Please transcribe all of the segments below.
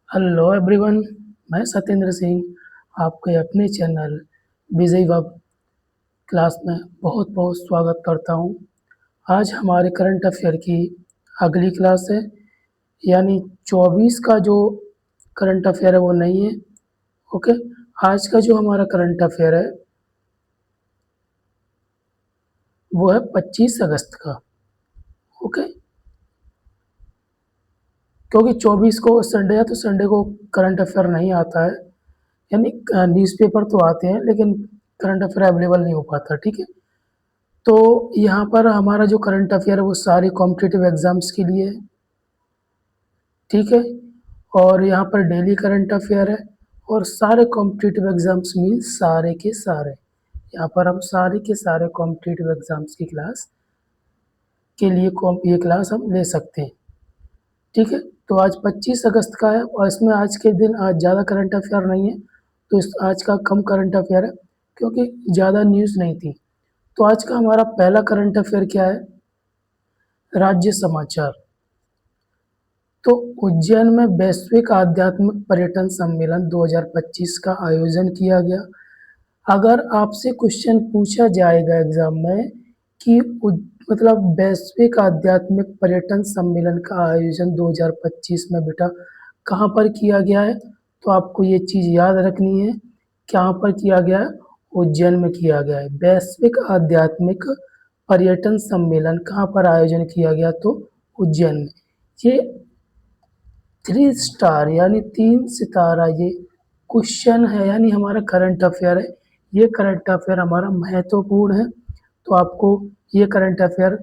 Hello everyone, मैं सत्येंद्र सिंह आपके अपने चैनल विजय वेब क्लास में बहुत बहुत स्वागत करता हूं। आज हमारे करंट अफेयर की अगली क्लास है, यानी 24 का जो करंट अफेयर है वो नहीं है। ओके, आज का जो हमारा करंट अफेयर है वो है 25 अगस्त का। ओके, क्योंकि 24 को संडे है तो संडे को करंट अफेयर नहीं आता है, यानी न्यूज़पेपर तो आते हैं लेकिन करंट अफेयर अवेलेबल नहीं हो पाता। ठीक है, तो यहाँ पर हमारा जो करंट अफेयर है वो सारे कॉम्पिटिटिव एग्जाम्स के लिए है। ठीक है, और यहाँ पर डेली करंट अफेयर है और सारे कॉम्पिटिटिव एग्जाम्स मीन्स सारे के सारे, यहाँ पर हम सारे के सारे कॉम्पिटिटिव एग्जाम्स की क्लास के लिए ये क्लास हम ले सकते हैं। ठीक है, तो आज 25 अगस्त का है और इसमें आज के दिन आज ज़्यादा करंट अफेयर नहीं है, तो इस आज का कम करंट अफेयर है क्योंकि ज़्यादा न्यूज़ नहीं थी। तो आज का हमारा पहला करंट अफेयर क्या है? राज्य समाचार। तो उज्जैन में वैश्विक आध्यात्मिक पर्यटन सम्मेलन 2025 का आयोजन किया गया। अगर आपसे क्वेश्चन पूछा जाएगा एग्जाम में कि मतलब वैश्विक आध्यात्मिक पर्यटन सम्मेलन का आयोजन 2025 में बेटा कहाँ पर किया गया है, तो आपको ये चीज़ याद रखनी है। कहाँ पर किया गया है? उज्जैन में किया गया है। वैश्विक आध्यात्मिक पर्यटन सम्मेलन कहाँ पर आयोजन किया गया? तो उज्जैन में। ये 3 स्टार यानी 3 सितारा ये क्वेश्चन है, यानी हमारा करंट अफेयर है। ये करंट अफेयर हमारा महत्वपूर्ण है, तो आपको ये करंट अफेयर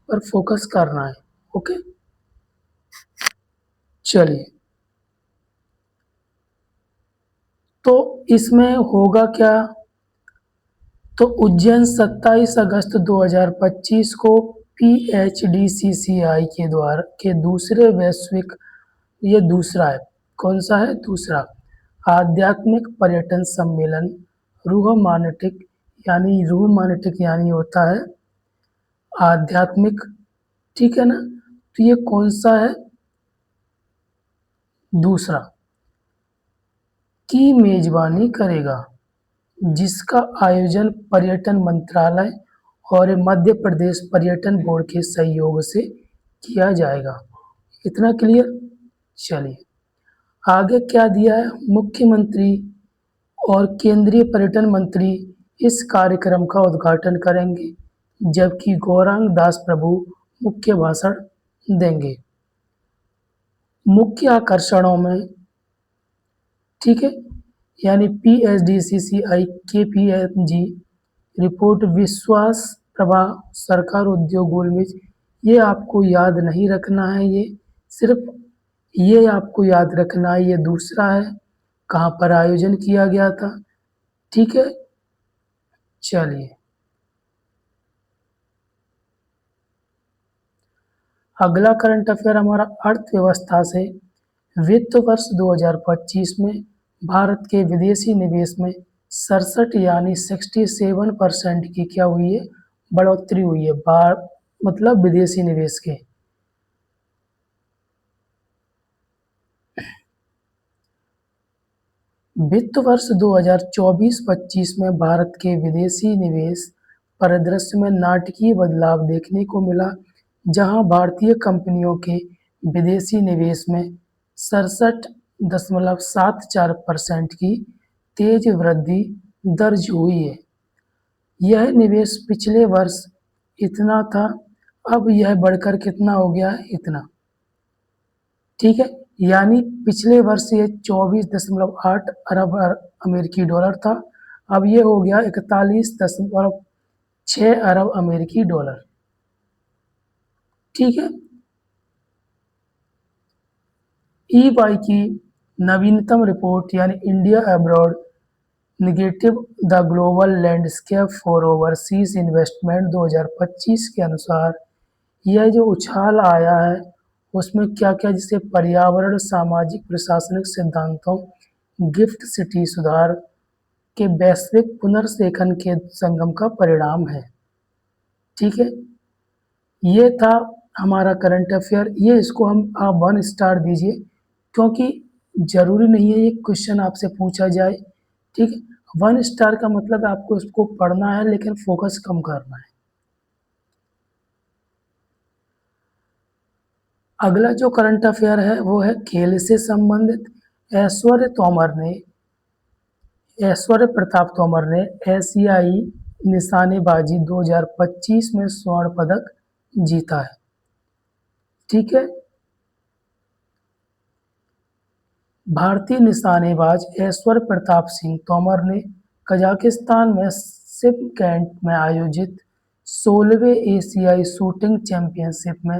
पर फोकस करना है। ओके, चलिए, तो इसमें होगा क्या? तो उज्जैन 27 अगस्त 2025 को PHDCCI के द्वारा के दूसरे वैश्विक, ये दूसरा है, कौन सा है? दूसरा आध्यात्मिक पर्यटन सम्मेलन रूह मानटिक, यानी रूह मानटिक यानी होता है आध्यात्मिक। ठीक है ना, तो ये कौन सा है? दूसरा की मेजबानी करेगा, जिसका आयोजन पर्यटन मंत्रालय और मध्य प्रदेश पर्यटन बोर्ड के सहयोग से किया जाएगा। इतना क्लियर? चलिए, आगे क्या दिया है? मुख्यमंत्री और केंद्रीय पर्यटन मंत्री इस कार्यक्रम का उद्घाटन करेंगे, जबकि गौरांग दास प्रभु मुख्य भाषण देंगे। मुख्य आकर्षणों में, ठीक है, यानी PHDCCI KPMG रिपोर्ट विश्वास प्रवाह सरकार उद्योग गोलमेज, ये आपको याद नहीं रखना है, ये सिर्फ ये आपको याद रखना है। ये दूसरा है, कहाँ पर आयोजन किया गया था। ठीक है, चलिए, अगला करंट अफेयर हमारा अर्थव्यवस्था से। वित्त वर्ष 2025 में भारत के विदेशी निवेश में 67 यानी 67% की क्या हुई है? बढ़ोतरी हुई है। मतलब विदेशी निवेश के। वित्त वर्ष 2024-25 में भारत के विदेशी निवेश परिदृश्य में नाटकीय बदलाव देखने को मिला, जहां भारतीय कंपनियों के विदेशी निवेश में 67.74% की तेज वृद्धि दर्ज हुई है। यह निवेश पिछले वर्ष इतना था, अब यह बढ़कर कितना हो गया है? इतना। ठीक है, यानी पिछले वर्ष ये 24.8 अरब अमेरिकी डॉलर था, अब ये हो गया 41.6 अरब अमेरिकी डॉलर। ठीक है, EY की नवीनतम रिपोर्ट यानी India abroad negative the global landscape for overseas investment 2025 के अनुसार यह जो उछाल आया है उसमें क्या क्या, जिसे पर्यावरण सामाजिक प्रशासनिक सिद्धांतों गिफ्ट सिटी सुधार के वैश्विक पुनर्लेखन के संगम का परिणाम है। ठीक है, ये था हमारा करंट अफेयर। ये इसको हम आप 1 स्टार दीजिए, क्योंकि ज़रूरी नहीं है ये क्वेश्चन आपसे पूछा जाए, ठीक है। 1 स्टार का मतलब है आपको इसको पढ़ना है लेकिन फोकस कम करना है। अगला जो करंट अफेयर है वो है खेल से संबंधित। ऐश्वर्य तोमर ने ऐश्वर्य प्रताप तोमर ने एशियाई निशानेबाजी 2025 में स्वर्ण पदक जीता है, ठीक है। भारतीय निशानेबाज ऐश्वर्य प्रताप सिंह तोमर ने कजाकिस्तान में शिमकेंट में आयोजित 16वें एशियाई शूटिंग चैंपियनशिप में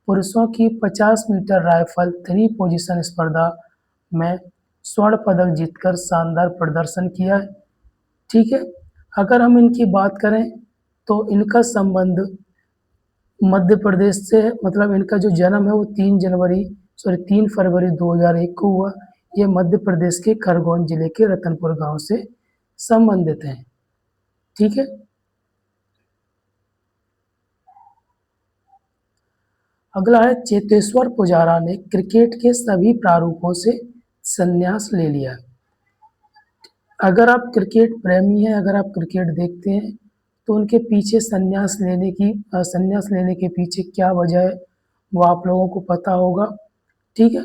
पुरुषों की 50 मीटर राइफल 3 पोजीशन स्पर्धा में स्वर्ण पदक जीतकर शानदार प्रदर्शन किया है, ठीक है। अगर हम इनकी बात करें तो इनका संबंध मध्य प्रदेश से है, मतलब इनका जो जन्म है वो 3 फरवरी 2001 को हुआ। ये मध्य प्रदेश के खरगोन जिले के रतनपुर गांव से संबंधित हैं, ठीक है। अगला है चेतेश्वर पुजारा ने क्रिकेट के सभी प्रारूपों से संन्यास ले लिया। अगर आप क्रिकेट प्रेमी हैं, अगर आप क्रिकेट देखते हैं तो उनके पीछे संन्यास लेने के पीछे क्या वजह है वो आप लोगों को पता होगा, ठीक है।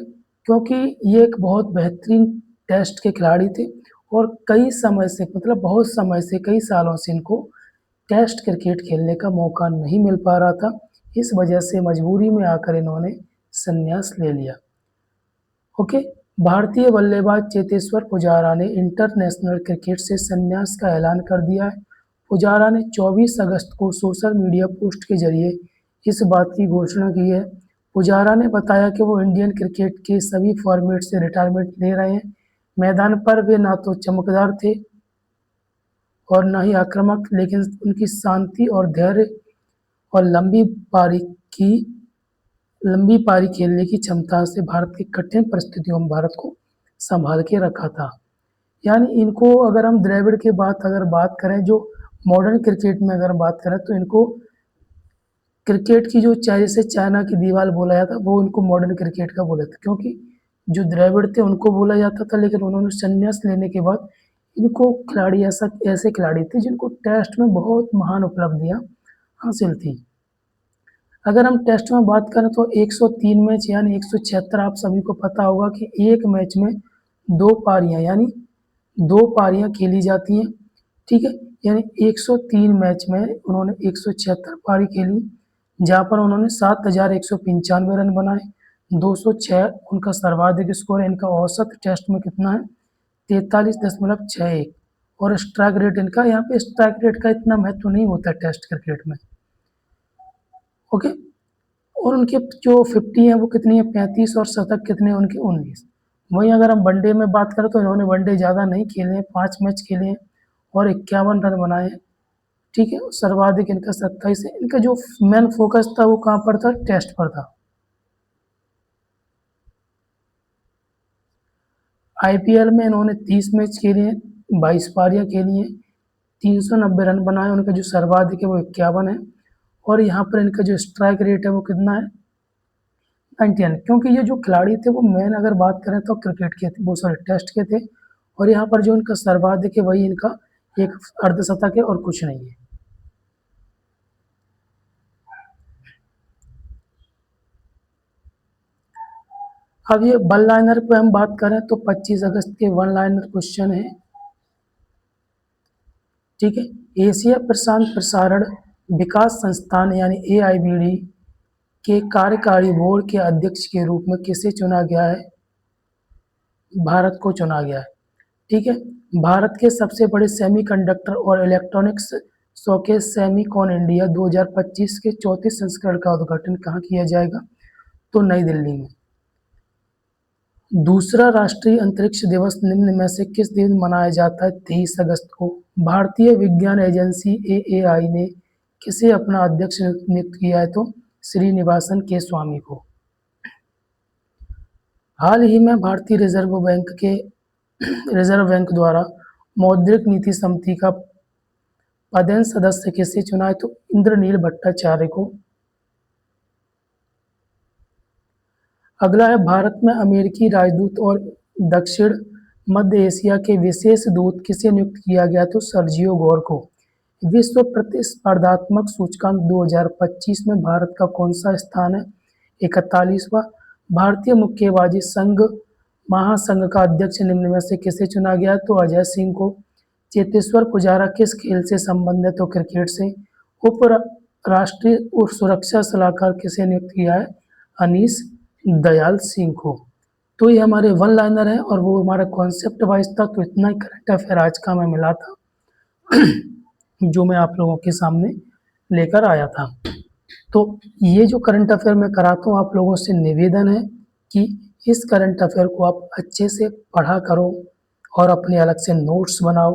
क्योंकि ये एक बहुत बेहतरीन टेस्ट के खिलाड़ी थे और कई समय से, मतलब बहुत समय से, कई सालों से इनको टेस्ट क्रिकेट खेलने का मौका नहीं मिल पा रहा था। इस वजह से मजबूरी में आकर इन्होंने संन्यास ले लिया, ओके। भारतीय बल्लेबाज चेतेश्वर पुजारा ने इंटरनेशनल क्रिकेट से संन्यास का ऐलान कर दिया है। पुजारा ने 24 अगस्त को सोशल मीडिया पोस्ट के जरिए इस बात की घोषणा की है। पुजारा ने बताया कि वो इंडियन क्रिकेट के सभी फॉर्मेट से रिटायरमेंट ले रहे हैं। मैदान पर वे ना तो चमकदार थे और ना ही आक्रामक, लेकिन उनकी शांति और धैर्य और लंबी पारी खेलने की क्षमता से भारत की कठिन परिस्थितियों में भारत को संभाल के रखा था। यानी इनको अगर हम द्रविड़ की बात करें, जो मॉडर्न क्रिकेट में अगर बात करें तो इनको क्रिकेट की जो जैसे चाइना की दीवार बोला जाता वो उनको मॉडर्न क्रिकेट का बोला था, क्योंकि जो द्रविड़ थे उनको बोला जाता था, लेकिन उन्होंने संन्यास लेने के बाद इनको खिलाड़ी ऐसे खिलाड़ी थे जिनको टेस्ट में बहुत महान उपलब्धियां हासिल थी। अगर हम टेस्ट में बात करें तो 103 मैच यानी 176, आप सभी को पता होगा कि एक मैच में 2 पारियां यानी 2 पारियां खेली जाती हैं, ठीक है। यानी 103 मैच में उन्होंने 176 पारी खेली, जहां पर उन्होंने 7,195 रन बनाए। 206 उनका सर्वाधिक स्कोर है। इनका औसत टेस्ट में कितना है? 43.61। और स्ट्राइक रेट इनका, यहाँ पे स्ट्राइक रेट का इतना महत्व नहीं होता टेस्ट क्रिकेट में, ओके। और उनके जो 50 है वो कितनी है? 35। और शतक कितने हैं उनके? 19। वहीं अगर हम वनडे में बात करें तो इन्होंने वनडे ज़्यादा नहीं खेले हैं, 5 मैच खेले हैं और 51 रन बनाए हैं, ठीक है। सर्वाधिक इनका 27 है। इनका जो मेन फोकस था वो कहाँ पर था? टेस्ट पर था। आईपीएल में इन्होंने 30 मैच खेले हैं, 22 पारियां खेली हैं, 390 रन बनाए। उनका जो सर्वाधिक है वो 51 है। और यहाँ पर इनका जो स्ट्राइक रेट है वो कितना है? 91। क्योंकि ये जो खिलाड़ी थे वो मेन अगर बात करें तो क्रिकेट के थे, वो सॉरी टेस्ट के थे। और यहाँ पर जो इनका सर्वाधिक है वही इनका एक अर्धशतक है और कुछ नहीं है। अब ये वन लाइनर पे हम बात करें तो 25 अगस्त के वन लाइनर क्वेश्चन है, ठीक है। एशिया प्रशांत प्रसारण विकास संस्थान यानी AIBD के कार्यकारी बोर्ड के अध्यक्ष के रूप में किसे चुना गया है? भारत को चुना गया है, ठीक है। भारत के सबसे बड़े सेमीकंडक्टर और इलेक्ट्रॉनिक्स शोकेस सेमीकॉन इंडिया 2025 के 34 संस्करण का उद्घाटन कहाँ किया जाएगा? तो नई दिल्ली में। दूसरा राष्ट्रीय अंतरिक्ष दिवस निम्न में से किस दिन मनाया जाता है? 23 अगस्त को। भारतीय विज्ञान एजेंसी AAI ने किसे अपना अध्यक्ष नियुक्त किया है? तो श्रीनिवासन के स्वामी को। हाल ही में भारतीय रिजर्व बैंक द्वारा मौद्रिक नीति समिति का पदेन सदस्य किसे चुना है? तो इंद्रनील भट्टाचार्य को। अगला है, भारत में अमेरिकी राजदूत और दक्षिण मध्य एशिया के विशेष दूत किसे नियुक्त किया गया? तो सर्जियो गोर को। विश्व प्रतिस्पर्धात्मक सूचकांक 2025 में भारत का कौन सा स्थान है? 41वां। भारतीय मुक्केबाजी संघ महासंघ का अध्यक्ष निम्न में से किसे चुना गया? तो अजय सिंह को। चेतेश्वर पुजारा किस खेल से संबंधित? तो क्रिकेट से। उप राष्ट्रीय सुरक्षा सलाहकार किसे नियुक्त किया है? अनीस दयाल सिंह को। तो ये हमारे वन लाइनर है और वो हमारा कॉन्सेप्ट वाइज था, तो इतना ही करंट अफेयर आज का मैं मिला था जो मैं आप लोगों के सामने लेकर आया था। तो ये जो करंट अफेयर मैं कराता हूँ, आप लोगों से निवेदन है कि इस करंट अफेयर को आप अच्छे से पढ़ा करो और अपने अलग से नोट्स बनाओ।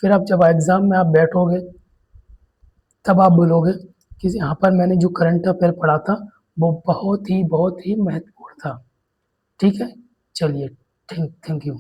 फिर आप जब एग्ज़ाम में आप बैठोगे तब आप बोलोगे कि यहाँ पर मैंने जो करंट अफेयर पढ़ा था वो बहुत ही महत्वपूर्ण था। ठीक है, चलिए, थैंक यू।